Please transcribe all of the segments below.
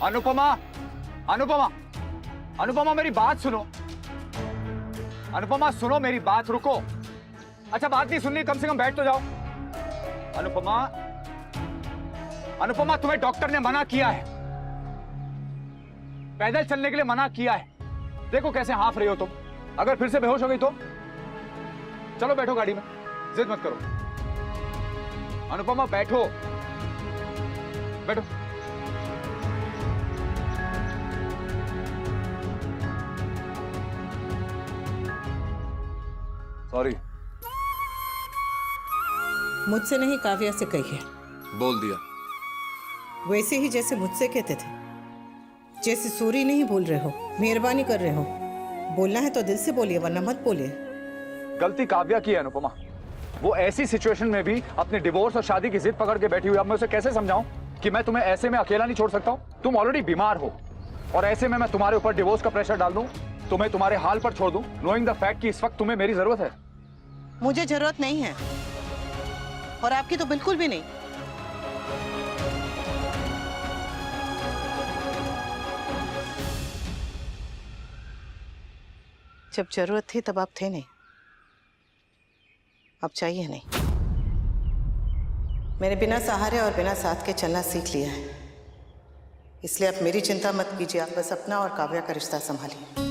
अनुपमा, अनुपमा, अनुपमा मेरी बात सुनो। अनुपमा सुनो मेरी बात, रुको। अच्छा बात नहीं सुननी, कम से कम बैठ तो जाओ। अनुपमा, अनुपमा तुम्हें डॉक्टर ने मना किया है, पैदल चलने के लिए मना किया है। देखो कैसे हाफ रही हो तुम, अगर फिर से बेहोश हो गई तो। चलो बैठो गाड़ी में, जिद मत करो। अनुपमा बैठो, बैठो। सॉरी। मुझसे नहीं, काव्या से कही है। बोल दिया। वैसे ही जैसे मुझसे कहते थे, जैसे सॉरी नहीं बोल रहे हो, मेहरबानी कर रहे हो। बोलना है तो दिल से बोलिए, वरना मत बोलिए। गलती काव्या की है अनुपमा। वो ऐसी सिचुएशन में भी अपने डिवोर्स और शादी की जिद पकड़ के बैठी हुई। अब मैं उसे कैसे समझाऊं कि मैं तुम्हें ऐसे में अकेला नहीं छोड़ सकता हूं। तुम ऑलरेडी बीमार हो और ऐसे में मैं तुम्हारे ऊपर डिवोर्स का प्रेशर डाल दूं, तुम्हें तुम्हारे हाल पर छोड़ दूं, नोइंग द फैक्ट कि इस वक्त तुम्हें मेरी जरूरत है। मुझे जरूरत नहीं है और आपकी तो बिल्कुल भी नहीं। जब जरूरत थी तब आप थे नहीं, अब चाहिए नहीं। मैंने बिना सहारे और बिना साथ के चलना सीख लिया है, इसलिए आप मेरी चिंता मत कीजिए। आप बस अपना और काव्या का रिश्ता संभालिए।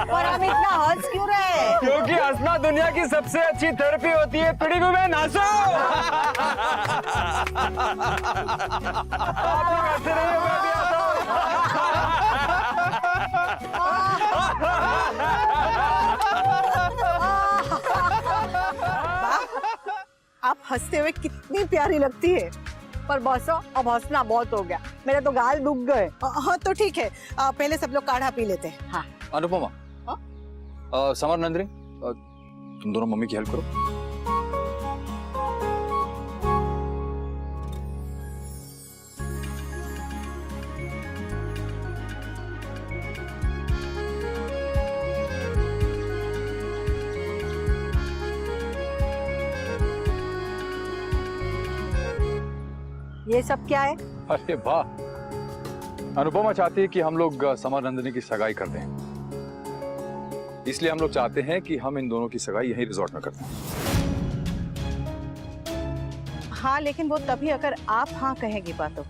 और हम इतना हंस क्यों रहे? क्योंकि हंसना दुनिया की सबसे अच्छी थेरेपी होती है। पीढ़ी में नाचो। आप लोग हंसते रहिए, मैं भी आता हूं। आप हंसते हुए कितनी प्यारी लगती है। पर बॉस अब हंसना बहुत हो गया, मेरे तो गाल दुख गए। हाँ तो ठीक है, पहले सब लोग काढ़ा पी लेते हैं। हाँ। अनुपमा, समर, नंदिनी, तुम दोनों मम्मी की हेल्प करो। ये सब क्या है? अरे वाह, अनुपमा चाहती है कि हम लोग समर नंदिनी की सगाई कर दें, इसलिए हम लोग चाहते हैं कि हम इन दोनों की सगाई यहीं रिजॉर्ट में करते हैं। हाँ, लेकिन वो तभी अगर आप हाँ कहेंगी बातों,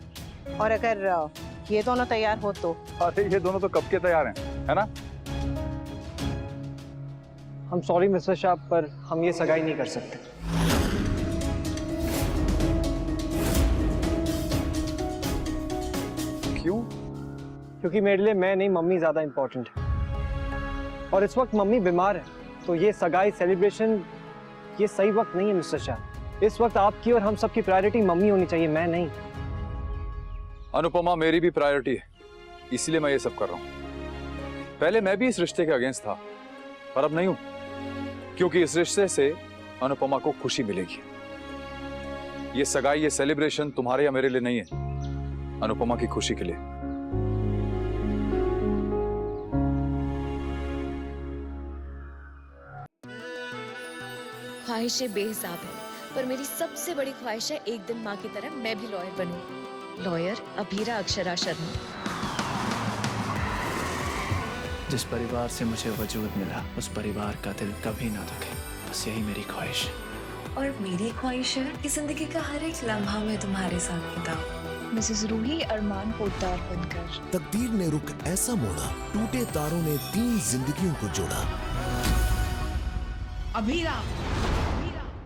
और अगर ये दोनों तैयार हो तो। अरे ये दोनों तो कब के तैयार हैं, है ना? हम सॉरी मिस्टर शाह, पर हम ये सगाई नहीं कर सकते। क्यों? क्योंकि मेरे लिए मैं नहीं, मम्मी ज्यादा इंपॉर्टेंट है और इस वक्त मम्मी बीमार है, तो ये सगाई सेलिब्रेशन ये सही वक्त नहीं है मिस्टर शाह। इस वक्त आपकी और हम सबकी प्रायोरिटी मम्मी होनी चाहिए, मैं नहीं। अनुपमा मेरी भी प्रायोरिटी है, इसलिए मैं ये सब कर रहा हूं। पहले मैं भी इस रिश्ते के अगेंस्ट था, पर अब नहीं हूं, क्योंकि इस रिश्ते से अनुपमा को खुशी मिलेगी। ये सगाई, ये सेलिब्रेशन तुम्हारे या मेरे लिए नहीं है, अनुपमा की खुशी के लिए। ख्वाहिशें बेहिसाब है, पर मेरी सबसे बड़ी ख्वाहिश है एक दिन माँ की तरह मैं भी लॉयर बनूं। लॉयर अभीरा अक्षरा शर्मा। जिस परिवार से मुझे वजूद मिला, उस परिवार का दिल कभी ना दुखे, बस यही मेरी ख्वाहिश है। और मेरी ख्वाहिश है कि जिंदगी का हर एक लम्हा मैं तुम्हारे साथ बिताऊं। मिसेस रूही अरमान पोद्दार बनकर। तकदीर ने रुख ऐसा मोड़ा, टूटे तारों ने 3 जिंदगियों को जोड़ा। अभीरा,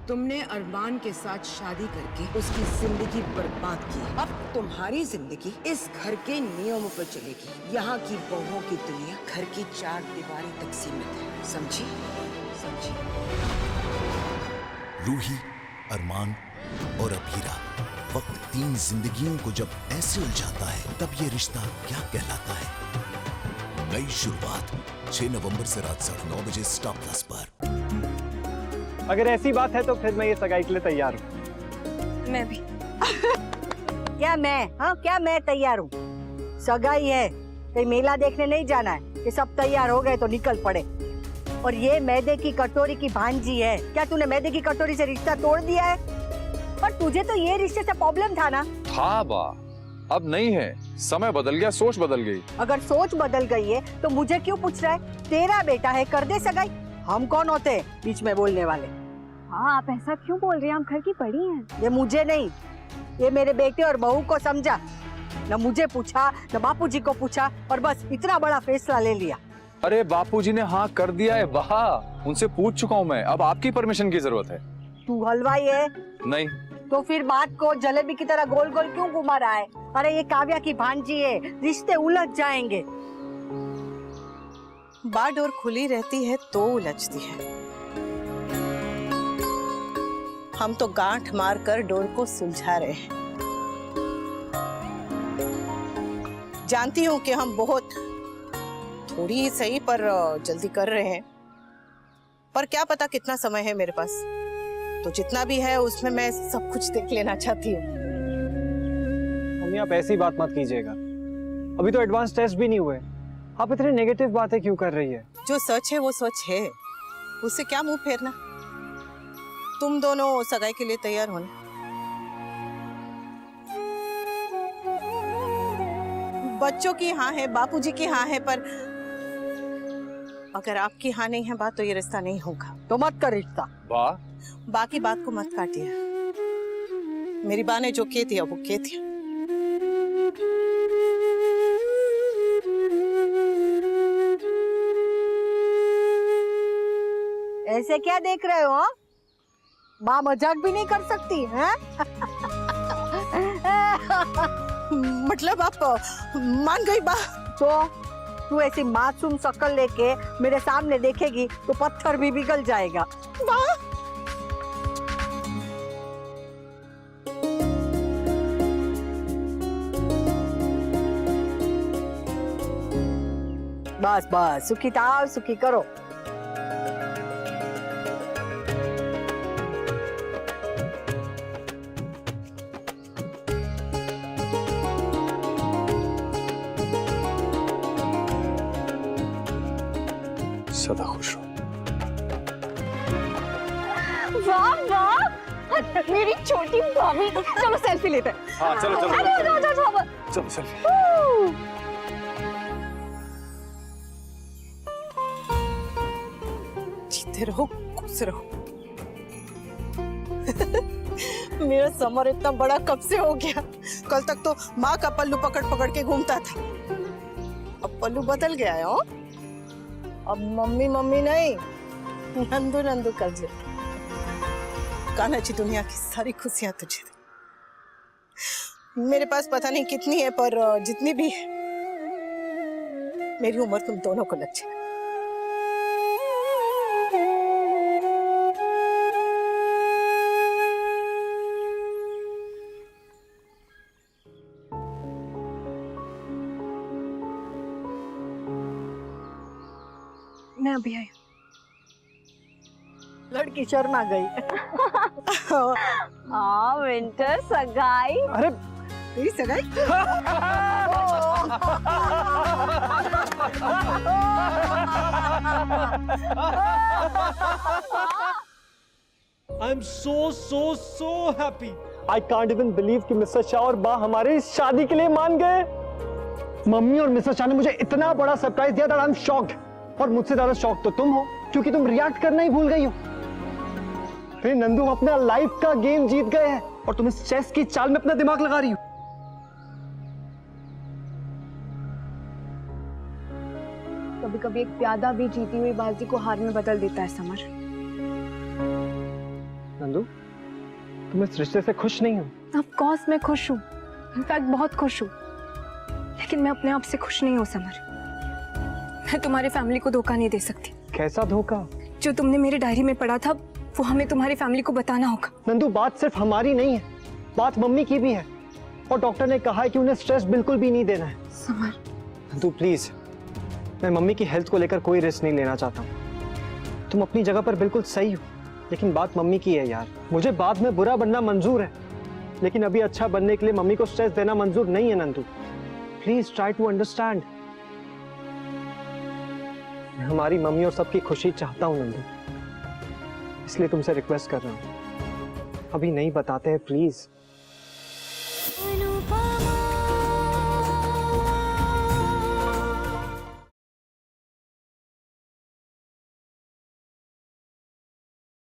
तुमने अरमान के साथ शादी करके उसकी जिंदगी बर्बाद की। अब तुम्हारी जिंदगी इस घर के नियमों पर चलेगी। यहाँ की बहुओं की दुनिया घर की 4 दीवारी तक सीमित है, समझी? समझी? रूही, अरमान और अभीरा, वक्त 3 जिंदगियों को जब ऐसे उलझाता है, तब ये रिश्ता क्या कहलाता है? नई शुरुआत 6 नवंबर से रात 9:30 बजे स्टार प्लस पर। अगर ऐसी बात है तो फिर मैं ये सगाई के लिए तैयार हूँ। मैं भी। क्या मैं तैयार हूँ? सगाई है, कहीं मेला देखने नहीं जाना है कि सब तैयार हो गए तो निकल पड़े। और ये मैदे की कटोरी की भांजी है, क्या तूने मैदे की कटोरी से रिश्ता तोड़ दिया है? पर तुझे तो ये रिश्ते से प्रॉब्लम था ना? था बा, अब नहीं है। समय बदल गया, सोच बदल गई। अगर सोच बदल गई है तो मुझे क्यों पूछ रहा है? तेरा बेटा है, कर दे सगाई। हम कौन होते हैं बीच में बोलने वाले? हाँ, आप ऐसा क्यों बोल रही हैं? हम घर की बड़ी हैं। ये मुझे नहीं, ये मेरे बेटे और बहू को समझा। न मुझे पूछा, न बापूजी को पूछा, और बस इतना बड़ा फैसला ले लिया। अरे बापूजी ने हाँ कर दिया है वाह, उनसे पूछ चुका हूँ मैं, अब आपकी परमिशन की जरूरत है। तू हलवाई है? नहीं। तो फिर बात को जलेबी की तरह गोल गोल क्यों घुमा रहा है? अरे ये काव्या की भांजी है, रिश्ते उलझ जाएंगे। बार डोर खुली रहती है तो उलझती है। हम तो गांठ मारकर डोर को सुलझा रहे हैं। जानती हूं कि हम बहुत थोड़ी ही सही पर जल्दी कर रहे हैं, पर क्या पता कितना समय है मेरे पास। तो जितना भी है उसमें मैं सब कुछ देख लेना चाहती हूँ। मम्मी आप ऐसी बात मत कीजिएगा, अभी तो एडवांस टेस्ट भी नहीं हुए। आप इतनी नेगेटिव बातें क्यों कर रही है? जो सच है वो सच है, उससे क्या मुंह फेरना। तुम दोनों सगाई के लिए तैयार हो ना? बच्चों की हाँ है, बापूजी की हाँ है, पर अगर आपकी हाँ नहीं है बात तो ये रिश्ता नहीं होगा। तो मत कर रिश्ता। वाह, बाकी बात को मत काटिए। मेरी बा ने जो कह दिया वो कह दिया। ऐसे क्या देख रहे हो? माँ मजाक भी नहीं कर सकती हैं? मतलब आप मान गई बा? तो तू ऐसी मासूम शक्ल लेके मेरे सामने देखेगी तो पत्थर भी पिघल जाएगा। बस बस, सुखी ताव सुखी करो। सदा खुश हो। वाह वाह, मेरी छोटी भाभी। चलो सेल्फी लेते हैं। हाँ चलो चलो चलो सेल्फी। जीते रहो, खुश रहो। मेरा समर इतना बड़ा कब से हो गया? कल तक तो माँ का पल्लू पकड़ पकड़ के घूमता था, अब पल्लू बदल गया है। अब मम्मी मम्मी नहीं, नंदू नंदू कर जे। कान्हा जी दुनिया की सारी खुशियां तुझे दे। मेरे पास पता नहीं कितनी है, पर जितनी भी है मेरी उम्र तुम दोनों को लग जाए। मैं अभी आई। लड़की शर्मा गई। हाँ, विंटर सगाई। अरे तेरी सगाई? I am so happy. I can't even believe कि मिस्टर शाह और बा हमारी शादी के लिए मान गए। मम्मी और मिस्टर शाह ने मुझे इतना बड़ा सरप्राइज दिया, आई एम शॉक्ड। और मुझसे ज्यादा शॉक तो तुम हो, क्योंकि तुम रिएक्ट करना ही भूल गई हो। फिर नंदू अपना लाइफ का गेम जीत गए हैं और तुम इस चेस की चाल में अपना दिमाग लगा रही हो। कभी कभी एक प्यादा भी जीती हुई बाजी को हार में बदल देता है समर। नंदू, तुम इस रिश्ते से खुश नहीं हो? ऑफ कोर्स मैं खुश हूँ, इनफैक्ट बहुत खुश हूँ, लेकिन मैं अपने आप से खुश नहीं हूँ समर। मैं तुम्हारी फैमिली को धोखा नहीं दे सकती। कैसा धोखा? जो तुमने मेरी डायरी में पढ़ा था वो हमें तुम्हारी फैमिली को बताना होगा। नंदू, बात सिर्फ हमारी नहीं है, बात मम्मी की भी है, और डॉक्टर ने कहा है कि उन्हें स्ट्रेस बिल्कुल भी नहीं देना है। समर, नंदू प्लीज, मैं मम्मी की हेल्थ को लेकर कोई रिस्क नहीं लेना चाहता हूँ। तुम अपनी जगह पर बिल्कुल सही हो, लेकिन बात मम्मी की है यार। मुझे बाद में बुरा बनना मंजूर है, लेकिन अभी अच्छा बनने के लिए मम्मी को स्ट्रेस देना मंजूर नहीं है Nandu. Please try to understand. मैं हमारी मम्मी और सबकी खुशी चाहता हूं नंदू, इसलिए तुमसे रिक्वेस्ट कर रहा हूं, अभी नहीं बताते हैं प्लीज।